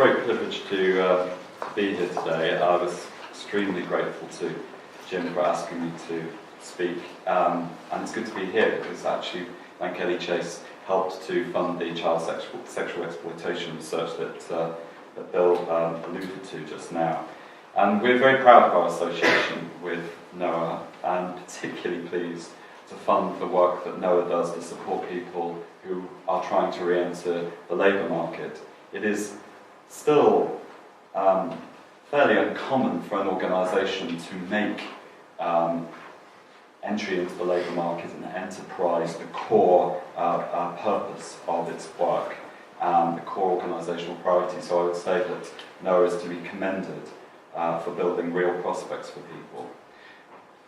great privilege to be here today. I was extremely grateful to Jim for asking me to speak, and it's good to be here because actually Kelly Chase helped to fund the child sexual exploitation research that Bill alluded to just now. And we're very proud of our association with NOAA, and particularly pleased to fund the work that NOAA does to support people who are trying to re-enter the labour market. It is still fairly uncommon for an organisation to make entry into the labour market and enterprise the core purpose of its work, the core organisational priority. So I would say that NOAA is to be commended for building real prospects for people.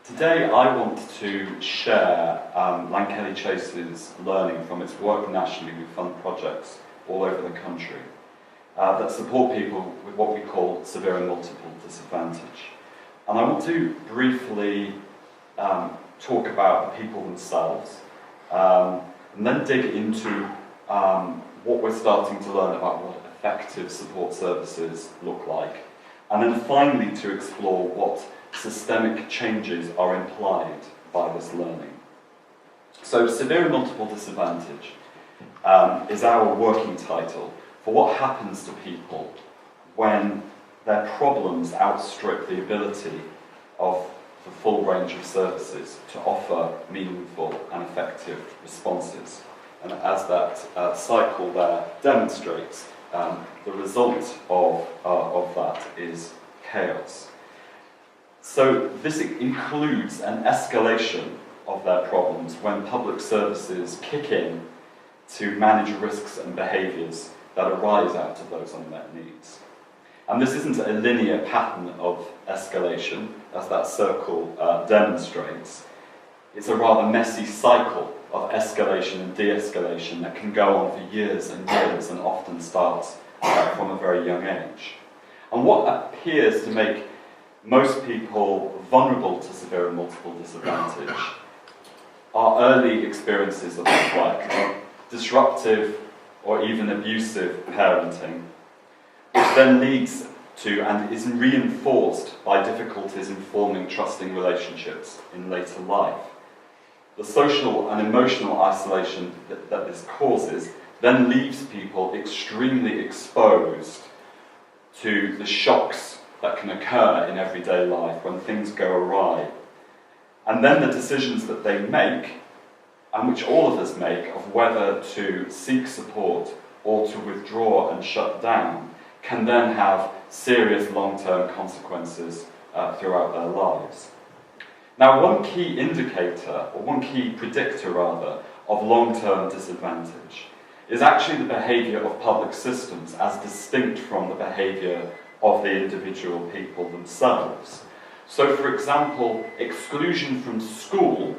Today I want to share Kelly Chase's learning from its work nationally. We fund projects all over the country that support people with what we call severe and multiple disadvantage. And I want to briefly talk about the people themselves, and then dig into what we're starting to learn about what effective support services look like, and then finally to explore what systemic changes are implied by this learning. So severe and multiple disadvantage is our working title for what happens to people when their problems outstrip the ability of the full range of services to offer meaningful and effective responses. And as that cycle there demonstrates, the result of that is chaos. So this includes an escalation of their problems when public services kick in to manage risks and behaviours that arise out of those unmet needs. And this isn't a linear pattern of escalation, as that circle demonstrates. It's a rather messy cycle of escalation and de-escalation that can go on for years and years and often starts from a very young age. And what appears to make most people vulnerable to severe and multiple disadvantage are early experiences of neglect, disruptive or even abusive parenting, which then leads to and is reinforced by difficulties in forming trusting relationships in later life. The social and emotional isolation that this causes then leaves people extremely exposed to the shocks that can occur in everyday life when things go awry. And then the decisions that they make, and which all of us make, of whether to seek support or to withdraw and shut down, can then have serious long-term consequences throughout their lives. Now, one key indicator, or one key predictor rather, of long-term disadvantage is actually the behaviour of public systems as distinct from the behaviour of the individual people themselves. So, for example, exclusion from school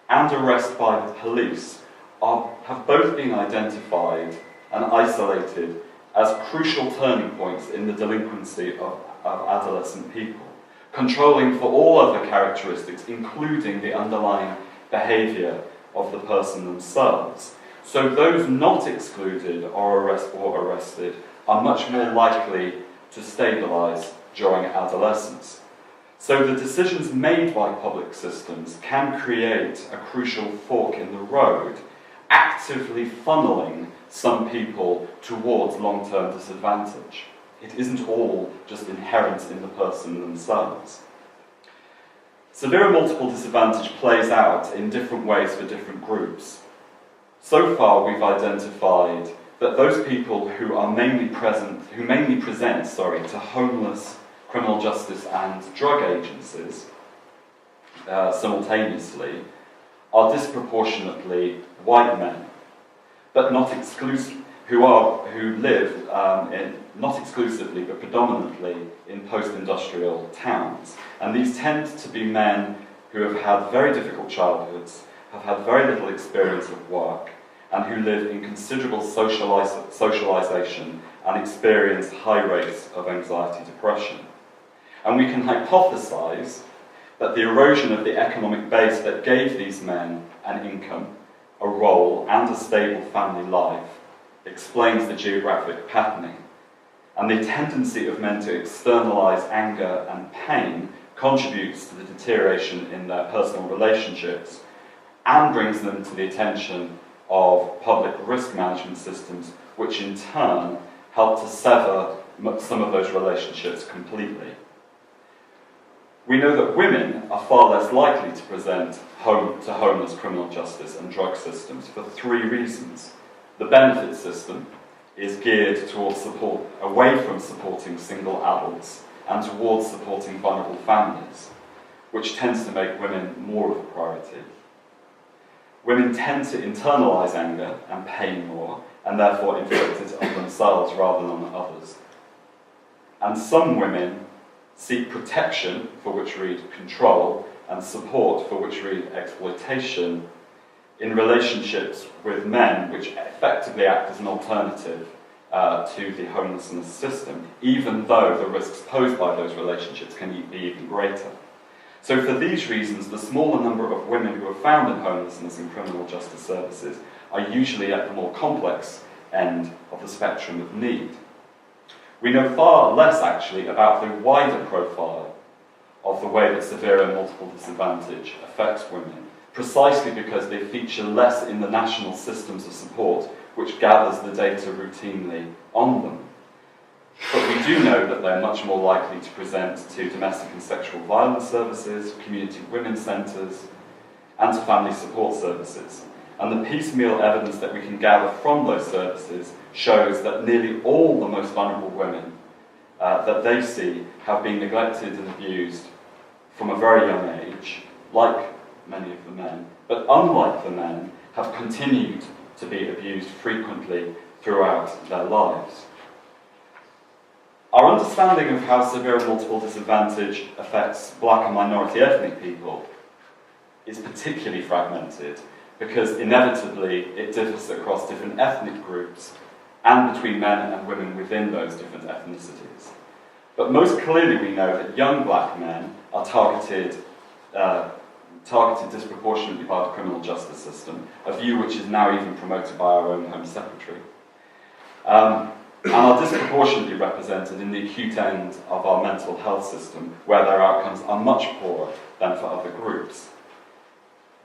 and arrest by the police have both been identified and isolated as crucial turning points in the delinquency of adolescent people, controlling for all other characteristics, including the underlying behaviour of the person themselves. So those not excluded or arrested are much more likely to stabilise during adolescence. So the decisions made by public systems can create a crucial fork in the road, actively funneling some people towards long-term disadvantage. It isn't all just inherent in the person themselves. Severe and multiple disadvantage plays out in different ways for different groups. So far we've identified that those people who mainly present to homeless, criminal justice and drug agencies simultaneously are disproportionately white men, but not exclusively, who live not exclusively but predominantly in post-industrial towns. And these tend to be men who have had very difficult childhoods, have had very little experience of work, and who live in considerable socialisation and experience high rates of anxiety depression. And we can hypothesise that the erosion of the economic base that gave these men an income, a role, and a stable family life explains the geographic patterning. And the tendency of men to externalise anger and pain contributes to the deterioration in their personal relationships and brings them to the attention of public risk management systems, which in turn help to sever some of those relationships completely. We know that women are far less likely to present to homeless criminal justice and drug systems for 3 reasons. The benefit system is geared towards support, away from supporting single adults and towards supporting vulnerable families, which tends to make women more of a priority. Women tend to internalise anger and pain more, and therefore inflict it on themselves rather than on others. And some women seek protection, for which read control, and support, for which read exploitation, in relationships with men which effectively act as an alternative to the homelessness system, even though the risks posed by those relationships can be even greater. So for these reasons, the smaller number of women who are found in homelessness and criminal justice services are usually at the more complex end of the spectrum of need. We know far less, actually, about the wider profile of the way that severe and multiple disadvantage affects women, precisely because they feature less in the national systems of support, which gathers the data routinely on them. But we do know that they're much more likely to present to domestic and sexual violence services, community women's centres, and to family support services. And the piecemeal evidence that we can gather from those services shows that nearly all the most vulnerable women that they see have been neglected and abused from a very young age, like many of the men, but unlike the men, have continued to be abused frequently throughout their lives. Our understanding of how severe and multiple disadvantage affects black and minority ethnic people is particularly fragmented because inevitably it differs across different ethnic groups and between men and women within those different ethnicities. But most clearly we know that young black men are targeted disproportionately by the criminal justice system, a view which is now even promoted by our own Home Secretary. And are disproportionately represented in the acute end of our mental health system, where their outcomes are much poorer than for other groups.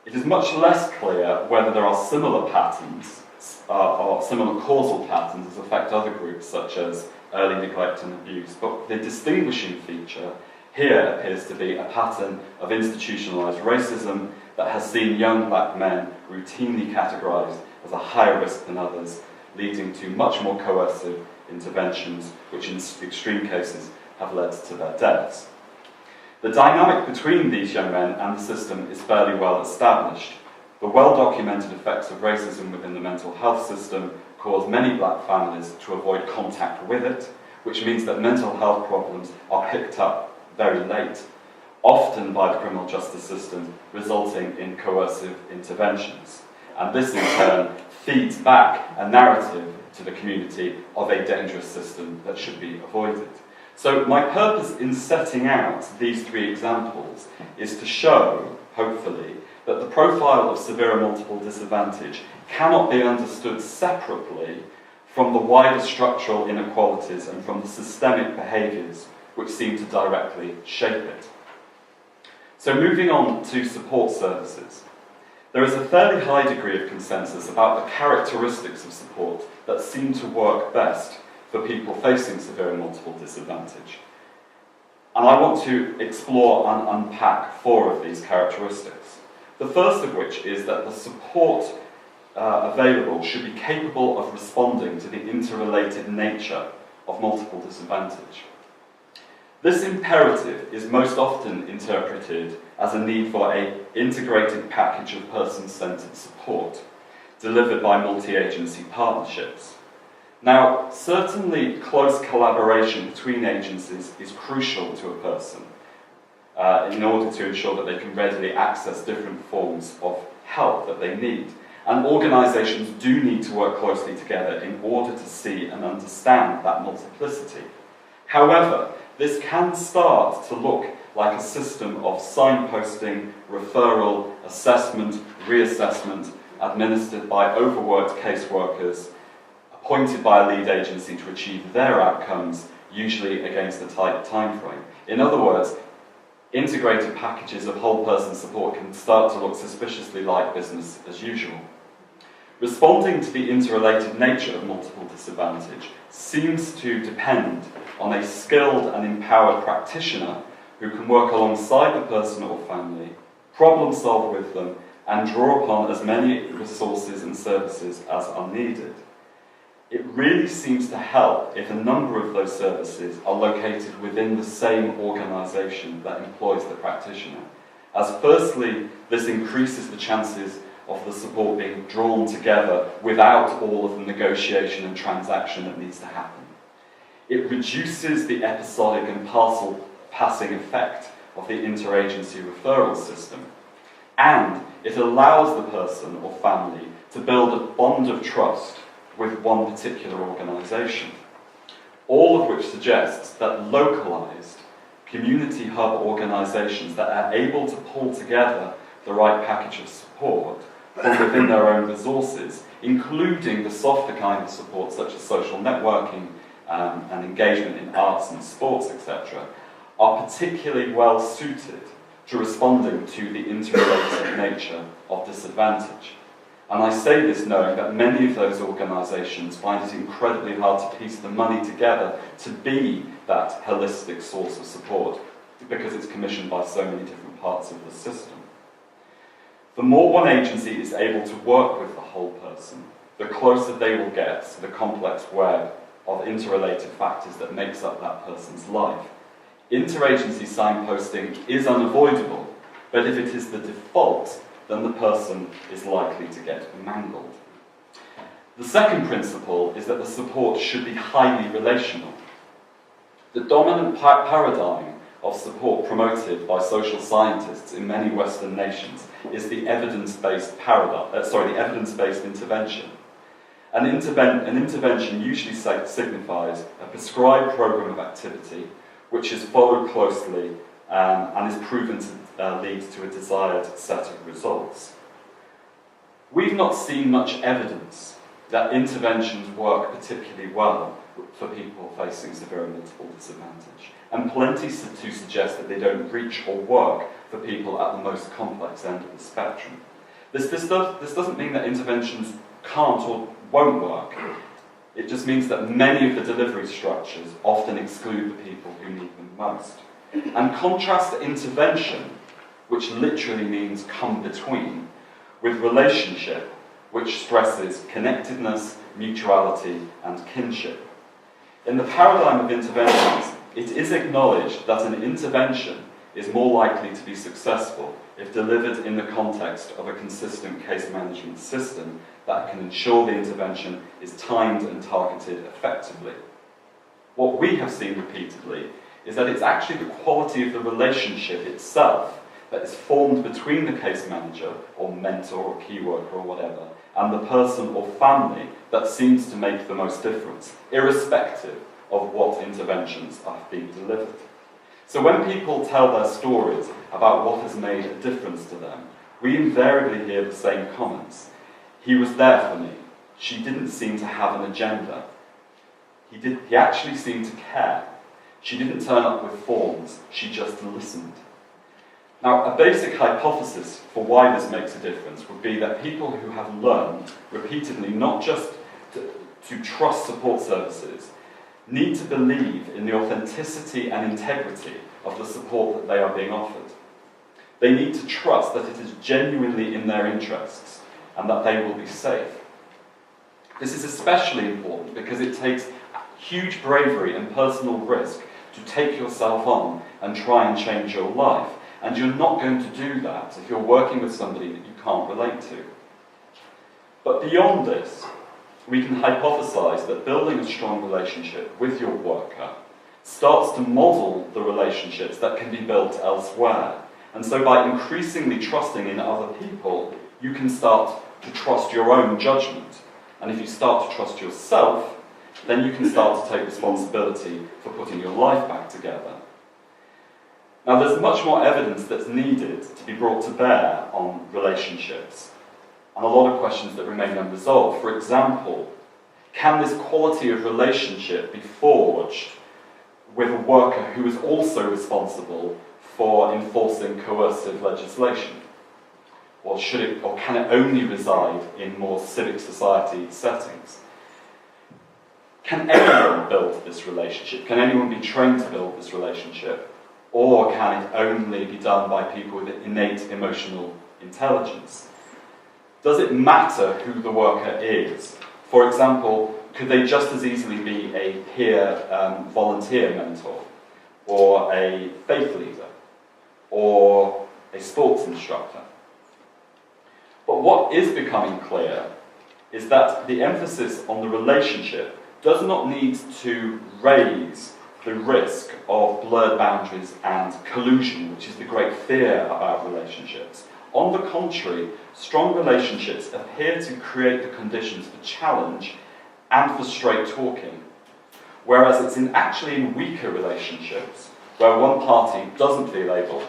It is much less clear whether there are similar patterns or similar causal patterns that affect other groups, such as early neglect and abuse, but the distinguishing feature here appears to be a pattern of institutionalised racism that has seen young black men routinely categorised as a higher risk than others, leading to much more coercive interventions, which in extreme cases have led to their deaths. The dynamic between these young men and the system is fairly well established. The well-documented effects of racism within the mental health system cause many black families to avoid contact with it, which means that mental health problems are picked up very late, often by the criminal justice system, resulting in coercive interventions. And this in turn feeds back a narrative to the community of a dangerous system that should be avoided. So my purpose in setting out these 3 examples is to show, hopefully, that the profile of severe and multiple disadvantage cannot be understood separately from the wider structural inequalities and from the systemic behaviours which seem to directly shape it. So moving on to support services. There is a fairly high degree of consensus about the characteristics of support that seem to work best for people facing severe and multiple disadvantage. And I want to explore and unpack 4 of these characteristics. The first of which is that the support available should be capable of responding to the interrelated nature of multiple disadvantage. This imperative is most often interpreted as a need for an integrated package of person-centred support delivered by multi-agency partnerships. Now, certainly close collaboration between agencies is crucial to a person in order to ensure that they can readily access different forms of help that they need. And organisations do need to work closely together in order to see and understand that multiplicity. However, this can start to look like a system of signposting, referral, assessment, reassessment, administered by overworked caseworkers, appointed by a lead agency to achieve their outcomes, usually against a tight time frame. In other words, integrated packages of whole person support can start to look suspiciously like business as usual. Responding to the interrelated nature of multiple disadvantage seems to depend on a skilled and empowered practitioner who can work alongside the person or family, problem solve with them, and draw upon as many resources and services as are needed. It really seems to help if a number of those services are located within the same organisation that employs the practitioner, as firstly, this increases the chances of the support being drawn together without all of the negotiation and transaction that needs to happen. It reduces the episodic and parcel passing effect of the interagency referral system, and it allows the person or family to build a bond of trust with one particular organisation, all of which suggests that localised community hub organisations that are able to pull together the right package of support from within their own resources, including the softer kind of support such as social networking and engagement in arts and sports, etc., are particularly well suited to responding to the interrelated nature of disadvantage. And I say this knowing that many of those organisations find it incredibly hard to piece the money together to be that holistic source of support because it's commissioned by so many different parts of the system. The more one agency is able to work with the whole person, the closer they will get to the complex web of interrelated factors that makes up that person's life. Interagency signposting is unavoidable, but if it is the default, then the person is likely to get mangled. The second principle is that the support should be highly relational. The dominant paradigm of support promoted by social scientists in many Western nations is the evidence-based intervention. An intervention usually signifies a prescribed program of activity which is followed closely and is proven to lead to a desired set of results. We've not seen much evidence that interventions work particularly well for people facing severe multiple disadvantage, and plenty to suggest that they don't reach or work for people at the most complex end of the spectrum. This doesn't mean that interventions can't or won't work. It just means that many of the delivery structures often exclude the people who need them most. And contrast intervention, which literally means come between, with relationship, which stresses connectedness, mutuality, and kinship. In the paradigm of interventions, it is acknowledged that an intervention is more likely to be successful if delivered in the context of a consistent case management system that can ensure the intervention is timed and targeted effectively. What we have seen repeatedly is that it's actually the quality of the relationship itself that is formed between the case manager, or mentor, or key worker, or whatever, and the person or family that seems to make the most difference, irrespective of what interventions are being delivered. So when people tell their stories about what has made a difference to them, we invariably hear the same comments. He was there for me. She didn't seem to have an agenda. He actually seemed to care. She didn't turn up with forms. She just listened. Now, a basic hypothesis for why this makes a difference would be that people who have learned repeatedly not just to trust support services need to believe in the authenticity and integrity of the support that they are being offered. They need to trust that it is genuinely in their interests and that they will be safe. This is especially important because it takes huge bravery and personal risk to take yourself on and try and change your life. And you're not going to do that if you're working with somebody that you can't relate to. But beyond this, we can hypothesize that building a strong relationship with your worker starts to model the relationships that can be built elsewhere. And so by increasingly trusting in other people, you can start to trust your own judgment. And if you start to trust yourself, then you can start to take responsibility for putting your life back together. Now, there's much more evidence that's needed to be brought to bear on relationships, and a lot of questions that remain unresolved. For example, Can this quality of relationship be forged with a worker who is also responsible for enforcing coercive legislation? Or can it only reside in more civic society settings? Can anyone build this relationship? Can anyone be trained to build this relationship? Or can it only be done by people with innate emotional intelligence? Does it matter who the worker is? For example, could they just as easily be a peer volunteer mentor, or a faith leader, or a sports instructor? But what is becoming clear is that the emphasis on the relationship does not need to raise the risk of blurred boundaries and collusion, which is the great fear about relationships. On the contrary, strong relationships appear to create the conditions for challenge and for straight talking, whereas it's actually in weaker relationships where one party doesn't feel able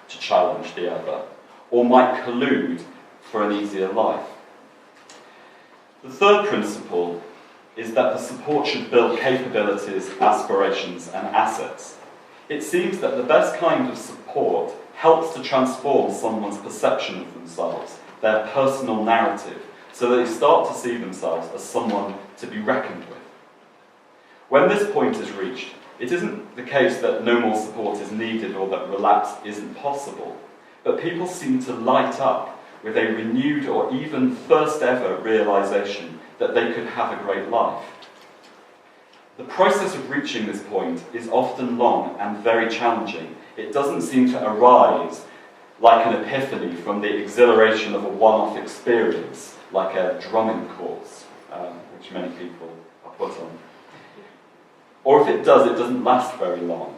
to challenge the other, or might collude for an easier life. The third principle is that the support should build capabilities, aspirations, and assets. It seems that the best kind of support helps to transform someone's perception of themselves, their personal narrative, so that they start to see themselves as someone to be reckoned with. When this point is reached, it isn't the case that no more support is needed or that relapse isn't possible, but people seem to light up with a renewed or even first ever realization that they could have a great life. The process of reaching this point is often long and very challenging. It doesn't seem to arise like an epiphany from the exhilaration of a one-off experience, like a drumming course, which many people are put on. Or if it does, it doesn't last very long.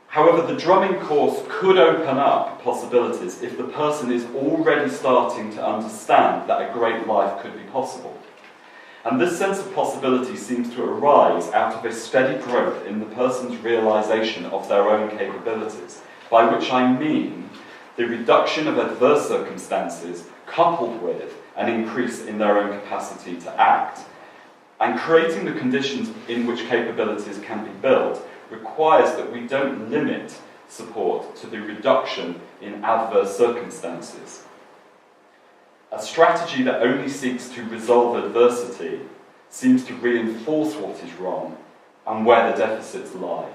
However, the drumming course could open up possibilities if the person is already starting to understand that a great life could be possible. And this sense of possibility seems to arise out of a steady growth in the person's realization of their own capabilities, by which I mean the reduction of adverse circumstances coupled with an increase in their own capacity to act. And creating the conditions in which capabilities can be built requires that we don't limit support to the reduction in adverse circumstances. A strategy that only seeks to resolve adversity seems to reinforce what is wrong and where the deficits lie,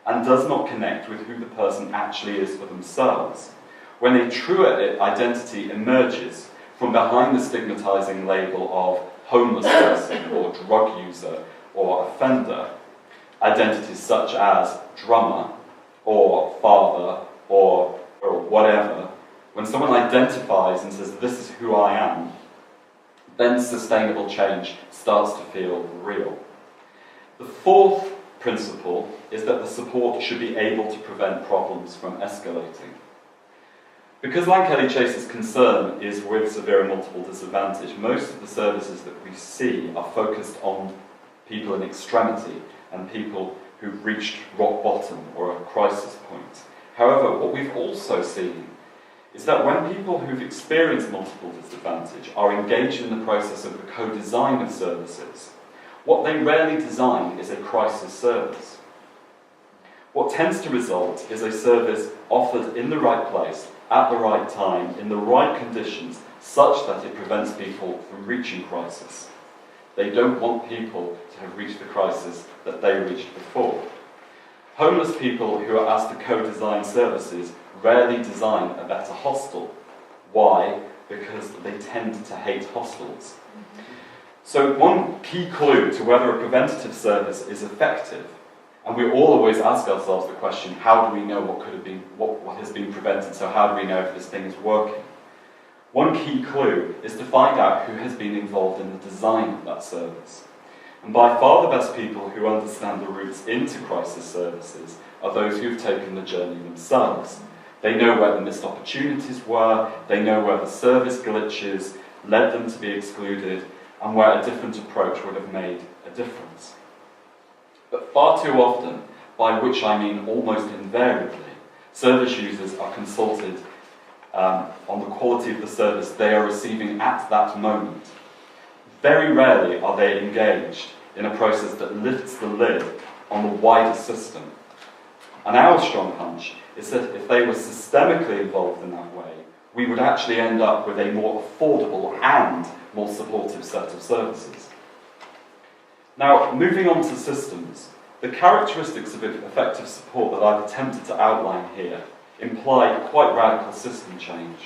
and does not connect with who the person actually is for themselves. When a truer identity emerges from behind the stigmatizing label of homeless person or drug user or offender, identities such as drummer or father or whatever, when someone identifies and says, this is who I am, then sustainable change starts to feel real. The fourth principle is that the support should be able to prevent problems from escalating. Because Lankelly Chase's concern is with severe and multiple disadvantage, most of the services that we see are focused on people in extremity and people who've reached rock bottom or a crisis point. However, what we've also seen is that when people who've experienced multiple disadvantage are engaged in the process of the co-design of services, what they rarely design is a crisis service. What tends to result is a service offered in the right place, at the right time, in the right conditions, such that it prevents people from reaching crisis. They don't want people to have reached the crisis that they reached before. Homeless people who are asked to co-design services rarely design a better hostel. Why? Because they tend to hate hostels. So one key clue to whether a preventative service is effective, and we all always ask ourselves the question, how do we know what has been prevented, so how do we know if this thing is working? One key clue is to find out who has been involved in the design of that service. And by far the best people who understand the routes into crisis services are those who have taken the journey themselves. They know where the missed opportunities were, they know where the service glitches led them to be excluded, and where a different approach would have made a difference. But far too often, by which I mean almost invariably, service users are consulted on the quality of the service they are receiving at that moment. Very rarely are they engaged in a process that lifts the lid on the wider system. And our strong hunch is that if they were systemically involved in that way, we would actually end up with a more affordable and more supportive set of services. Now, moving on to systems, the characteristics of effective support that I've attempted to outline here imply quite radical system change.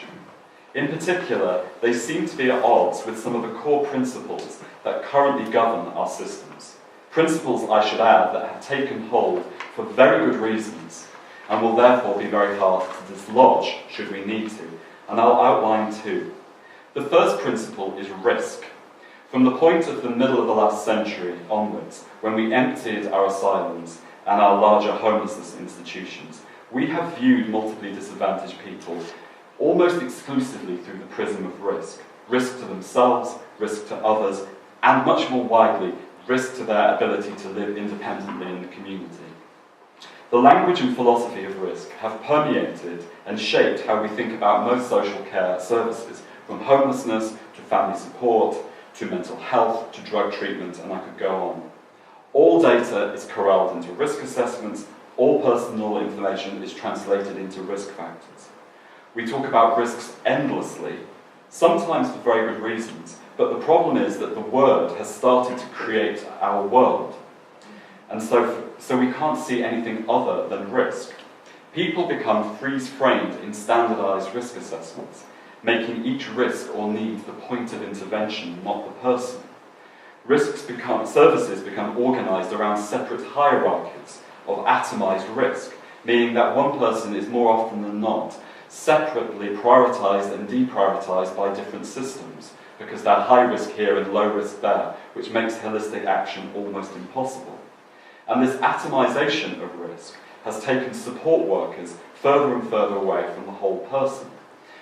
In particular, they seem to be at odds with some of the core principles that currently govern our systems. Principles, I should add, that have taken hold for very good reasons and will therefore be very hard to dislodge should we need to. And I'll outline two. The first principle is risk. From the point of the middle of the last century onwards, when we emptied our asylums and our larger homelessness institutions, we have viewed multiply disadvantaged people almost exclusively through the prism of risk. Risk to themselves, risk to others, and much more widely, risk to their ability to live independently in the community. The language and philosophy of risk have permeated and shaped how we think about most social care services, from homelessness to family support, to mental health, to drug treatment, and I could go on. All data is corralled into risk assessments, all personal information is translated into risk factors. We talk about risks endlessly, sometimes for very good reasons, but the problem is that the word has started to create our world. And so we can't see anything other than risk. People become freeze-framed in standardised risk assessments, making each risk or need the point of intervention, not the person. Services become organised around separate hierarchies of atomised risk, meaning that one person is more often than not separately prioritised and deprioritised by different systems, because they're high risk here and low risk there, which makes holistic action almost impossible. And this atomisation of risk has taken support workers further and further away from the whole person.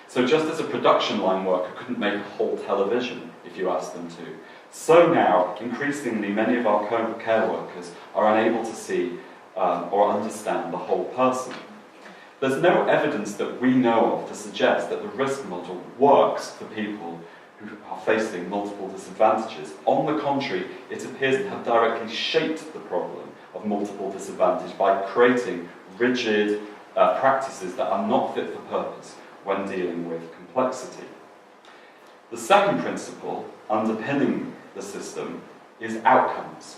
So just as a production line worker couldn't make a whole television if you asked them to, so now, increasingly, many of our care workers are unable to see or understand the whole person. There's no evidence that we know of to suggest that the risk model works for people who are facing multiple disadvantages. On the contrary, it appears to have directly shaped the problem of multiple disadvantage by creating rigid practices that are not fit for purpose when dealing with complexity. The second principle underpinning the system is outcomes.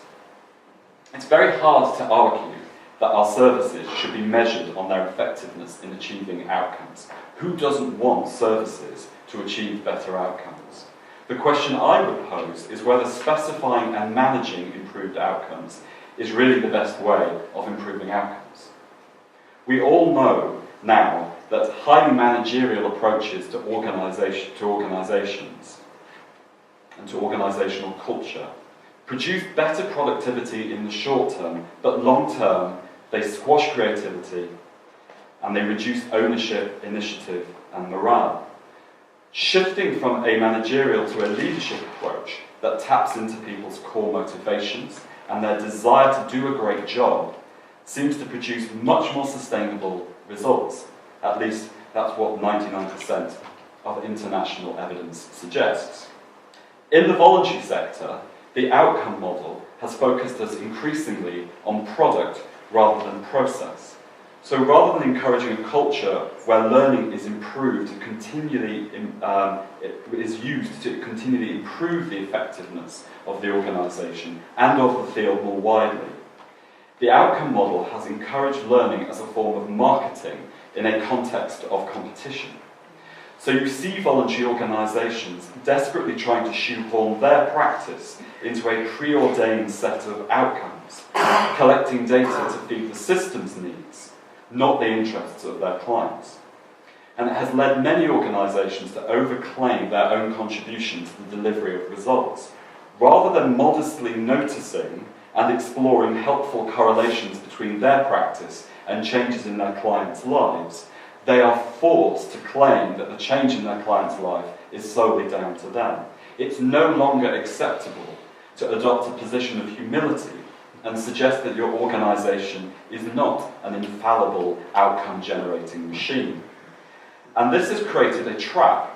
It's very hard to argue that our services should be measured on their effectiveness in achieving outcomes. Who doesn't want services to achieve better outcomes? The question I would pose is whether specifying and managing improved outcomes is really the best way of improving outcomes. We all know now that highly managerial approaches to organisations and to organisational culture produce better productivity in the short term, but long term they squash creativity and they reduce ownership, initiative and morale. Shifting from a managerial to a leadership approach that taps into people's core motivations and their desire to do a great job seems to produce much more sustainable results. At least that's what 99% of international evidence suggests. In the voluntary sector, the outcome model has focused us increasingly on product rather than process. So rather than encouraging a culture where learning is improved to continually, is used to continually improve the effectiveness of the organisation and of the field more widely, the outcome model has encouraged learning as a form of marketing in a context of competition. So you see voluntary organisations desperately trying to shoehorn their practice into a preordained set of outcomes, collecting data to feed the system's needs, not the interests of their clients. And it has led many organisations to overclaim their own contribution to the delivery of results, rather than modestly noticing and exploring helpful correlations between their practice and changes in their clients' lives. They are forced to claim that the change in their client's life is solely down to them. It's no longer acceptable to adopt a position of humility and suggest that your organisation is not an infallible outcome-generating machine. And this has created a trap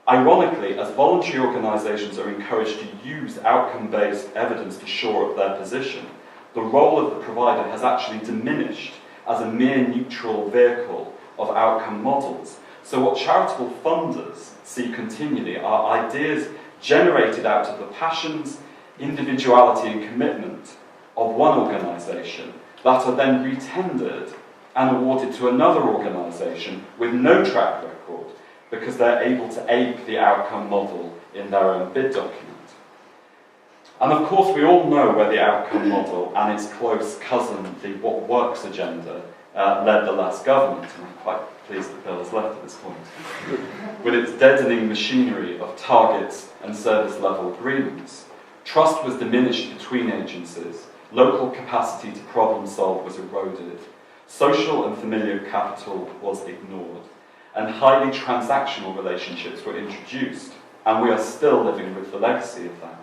Ironically, as voluntary organisations are encouraged to use outcome-based evidence to shore up their position, the role of the provider has actually diminished as a mere neutral vehicle of outcome models. So what charitable funders see continually are ideas generated out of the passions, individuality and commitment of one organisation that are then retendered and awarded to another organisation with no track record because they're able to ape the outcome model in their own bid document. And of course we all know where the outcome model and its close cousin, the what works agenda, led the last government, and I'm quite pleased that Bill has left at this point, with its deadening machinery of targets and service level agreements. Trust was diminished between agencies, local capacity to problem solve was eroded, social and familiar capital was ignored, and highly transactional relationships were introduced, and we are still living with the legacy of that.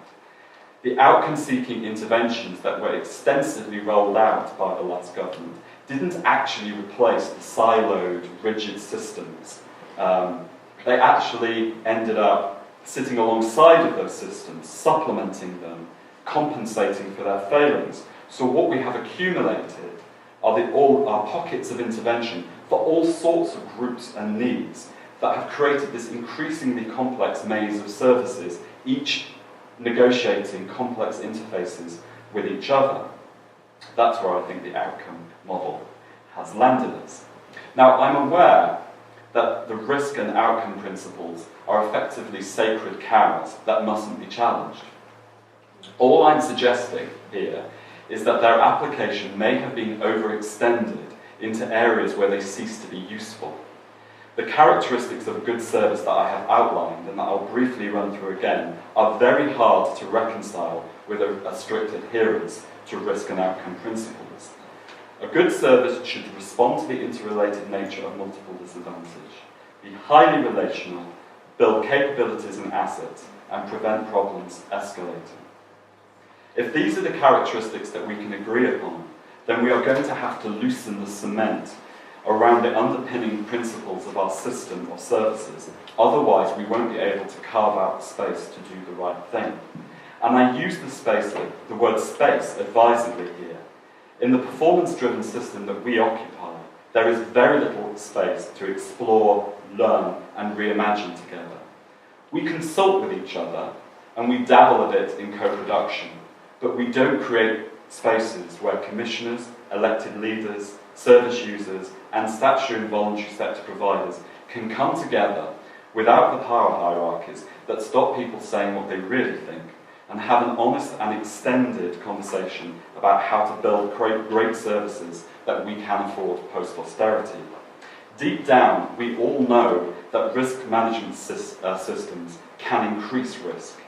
The outcome-seeking interventions that were extensively rolled out by the last government didn't actually replace the siloed, rigid systems. They actually ended up sitting alongside of those systems, supplementing them, compensating for their failings. So what we have accumulated are pockets of intervention for all sorts of groups and needs that have created this increasingly complex maze of services, each negotiating complex interfaces with each other. That's where I think the outcome model has landed us. Now, I'm aware that the risk and outcome principles are effectively sacred cows that mustn't be challenged. All I'm suggesting here is that their application may have been overextended into areas where they cease to be useful. The characteristics of a good service that I have outlined, and that I'll briefly run through again, are very hard to reconcile with a strict adherence to risk and outcome principles. A good service should respond to the interrelated nature of multiple disadvantage, be highly relational, build capabilities and assets, and prevent problems escalating. If these are the characteristics that we can agree upon, then we are going to have to loosen the cement around the underpinning principles of our system of services. Otherwise, we won't be able to carve out space to do the right thing. And I use the word space advisedly here. In the performance-driven system that we occupy, there is very little space to explore, learn, and reimagine together. We consult with each other, and we dabble a bit in co-production, but we don't create spaces where commissioners, elected leaders, service users, and statutory and voluntary sector providers can come together without the power hierarchies that stop people saying what they really think, and have an honest and extended conversation about how to build great services that we can afford post-austerity. Deep down, we all know that risk management systems can increase risk.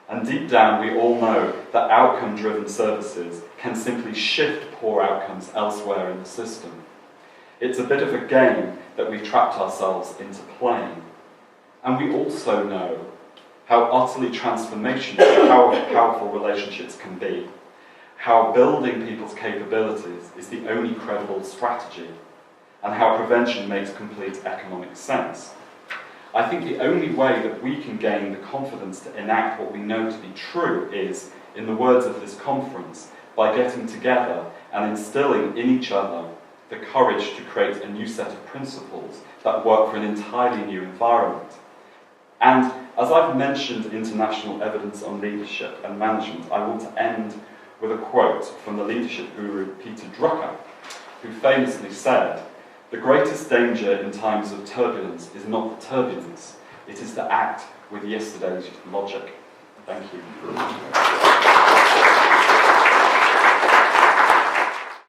And deep down, we all know that outcome-driven services can simply shift poor outcomes elsewhere in the system. It's a bit of a game that we've trapped ourselves into playing. And we also know how utterly transformational, how powerful relationships can be, how building people's capabilities is the only credible strategy, and how prevention makes complete economic sense. I think the only way that we can gain the confidence to enact what we know to be true is, in the words of this conference, by getting together and instilling in each other the courage to create a new set of principles that work for an entirely new environment. And as I've mentioned international evidence on leadership and management, I want to end with a quote from the leadership guru Peter Drucker, who famously said, "The greatest danger in times of turbulence is not the turbulence, it is to act with yesterday's logic." Thank you.